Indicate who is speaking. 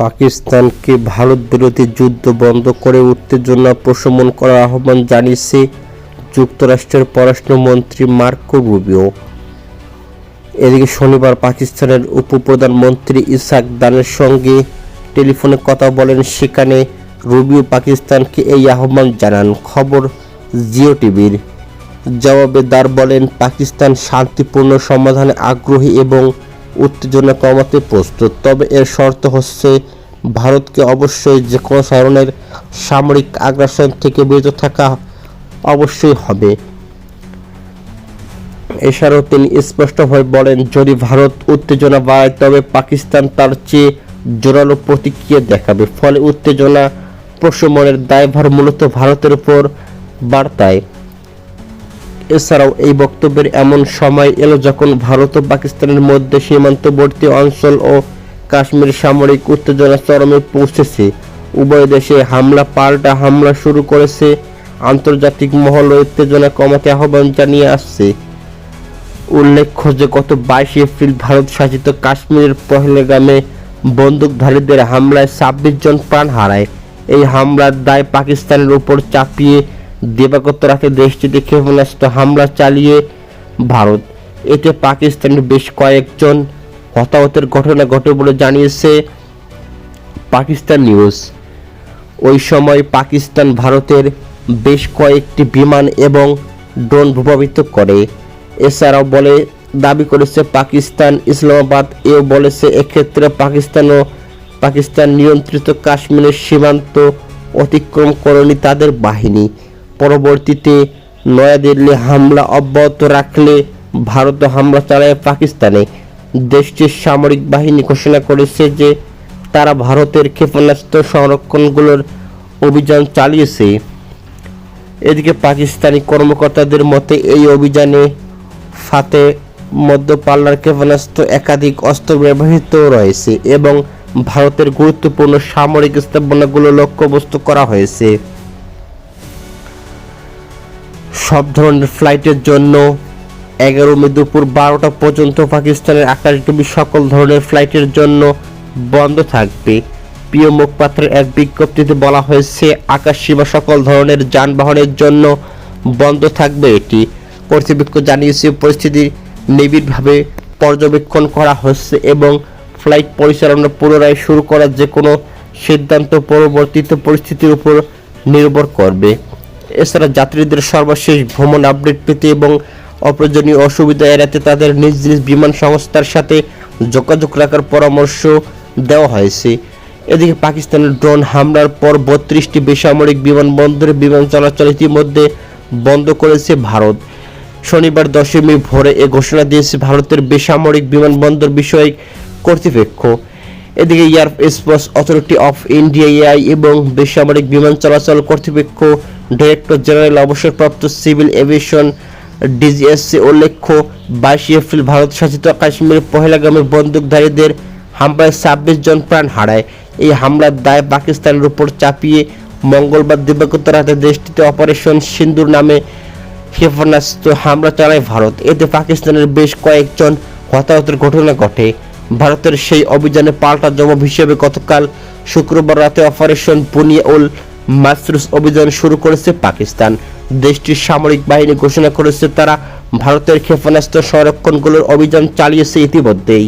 Speaker 1: পাকিস্তানকে ভারত বিরোধী যুদ্ধ বন্ধ করে উত্তেজনা প্রশমন করার আহ্বান জানিয়েছে যুক্তরাষ্ট্রের পররাষ্ট্রমন্ত্রী মার্কো রুবিও। এদিকে শনিবার পাকিস্তানের উপপ্রধানমন্ত্রী ইসহাক দারের সঙ্গে টেলিফোনে কথা বলেন। সেখানে রুবিও পাকিস্তানকে এই আহ্বান জানান। খবর জিও টিভির। জবাবে দার বলেন, পাকিস্তান শান্তিপূর্ণ সমাধানে আগ্রহী এবং উত্তেজনা কমাতে প্রস্তুত, তবে এর শর্ত হচ্ছে ভারতকে অবশ্যই যে কোনো ধরনের সামরিক আগ্রাসন থেকে বিরত থাকা অবশ্যই হবে। এছাড়াও তিনি স্পষ্টভাবে বলেন, যদি ভারত উত্তেজনা বাড়ায় তবে পাকিস্তান তার চেয়ে জোরালো প্রতিক্রিয়া দেখাবে, ফলে উত্তেজনা প্রশমনের দায়ভার মূলত ভারতের উপর বার্তায়। এছাড়াও এই বক্তব্যের এমন সময় এলো যখন ভারত ও পাকিস্তানের মধ্যে সীমান্তবর্তী অঞ্চল ও কাশ্মীর সামরিক উত্তেজনা চরমে পৌঁছেছে। উভয় দেশে হামলা পাল্টা হামলা শুরু করেছে। আন্তর্জাতিক মহল উত্তেজনা কমাতে আহ্বান জানিয়ে আসছে। উল্লেখ্য যে গত 22 এপ্রিল ভারত শাসিত কাশ্মীরের পহেলগামে বন্দুকধারীদের হামলায় 26 জন প্রাণ হারায়। এই হামলার দায় পাকিস্তানের উপর চাপিয়ে দিবাগত রাতে দেশটিতে ক্ষেপণাস্ত্র হামলা চালিয়ে ভারত। এতে পাকিস্তানের বেশ কয়েকজন হতাহতের ঘটনা ঘটে বলে জানিয়েছে পাকিস্তান নিউজ। ওই সময় পাকিস্তান ভারতের বেশ কয়েকটি বিমান এবং ড্রোন প্রভাবিত করে। এছাড়াও দাবি করেছে পাকিস্তান। ইসলামাবাদ এও বলেছে এক্ষেত্রে পাকিস্তান নিয়ন্ত্রিত কাশ্মীরের সীমান্ত অতিক্রম করেনি তাদের বাহিনী। পরবর্তীতে নয়াদিল্লি হামলা অব্যাহত রাখলে ভারত হামলা চালায় পাকিস্তানে। দেশটির সামরিক বাহিনী ঘোষণা করেছে যে তারা ভারতের ক্ষেপণাস্ত্র সংরক্ষণগুলোর অভিযান চালিয়েছে। এদিকে পাকিস্তানি কর্মকর্তাদের মতে এই অভিযানে ফাতে মধ্যপাল্লার ক্ষেপণাস্ত্র একাধিক অস্ত্র ব্যবহৃত রয়েছে এবং ভারতের গুরুত্বপূর্ণ সামরিক স্থাপনাগুলো লক্ষ্যবস্তু করা হয়েছে। সব ধরনের ফ্লাইটের জন্য 11 মে দুপুর 12টা পর্যন্ত পাকিস্তানের আকাশগামী সকল ধরনের ফ্লাইটের জন্য বন্ধ থাকবে। প্রিয় মুখপাত্রের এক বিজ্ঞপ্তিতে বলা হয়েছে, আকাশসীমা সকল ধরনের যানবাহনের জন্য বন্ধ থাকবে। এটি কর্তৃপক্ষ জানিয়েছে পরিস্থিতি নিবিড়ভাবে পর্যবেক্ষণ করা হচ্ছে এবং ফ্লাইট পরিচালনা পুনরায় শুরু করার যে কোনো সিদ্ধান্ত পরবর্তীতে পরিস্থিতির উপর নির্ভর করবে। এছাড়া যাত্রীদের সর্বশেষ ভ্রমণ আপডেট পেতে এবং অপ্রয়োজনীয় অসুবিধা এড়াতে তাদের নিজ নিজ বিমান সংস্থার সাথে যোগাযোগ রাখার পরামর্শ দেওয়া হয়েছে। এদিকে পাকিস্তানের ড্রোন হামলার পর 32টি বেসামরিক বিমানবন্দরে বিমান চলাচল ইতিমধ্যে বন্ধ করেছে ভারত। শনিবার 10 মে ভোরে এ ঘোষণা দিয়েছে ভারতের বেসামরিক বিমানবন্দর বিষয়ক কর্তৃপক্ষ। এদিকে airspace authority of India AI এবং বেসামরিক বিমান চলাচল কর্তৃপক্ষ ডাইরেক্টর জেনারেল অবসরপ্রাপ্ত সিভিল এভিয়েশন ডিজিএসসি উল্লেখ্য 22 এপ্রিল ভারত শাসিত কাশ্মীর পহেলগামে বন্দুকধারীদের হামলায় 26 জন প্রাণ হারায়। এই হামলার দায় পাকিস্তানের উপর চাপিয়ে মঙ্গলবার দিবাগত রাতে দেশটিতে অপারেশন সিন্দুর নামে ক্ষেপণাস্ত্র হামলা চালায় ভারত। এতে পাকিস্তানের বেশ কয়েকজন হতাহতের ঘটনা ঘটে। ভারতের সেই অভিযানে পাল্টা জবাব হিসেবে গতকাল শুক্রবার রাতে অপারেশন বুনিয়া-উল মাসরুস অভিযান শুরু করেছে পাকিস্তান। দেশটির সামরিক বাহিনী ঘোষণা করেছে তারা ভারতের ক্ষেপণাস্ত্র সংরক্ষণগুলোর অভিযান চালিয়েছে ইতিমধ্যেই।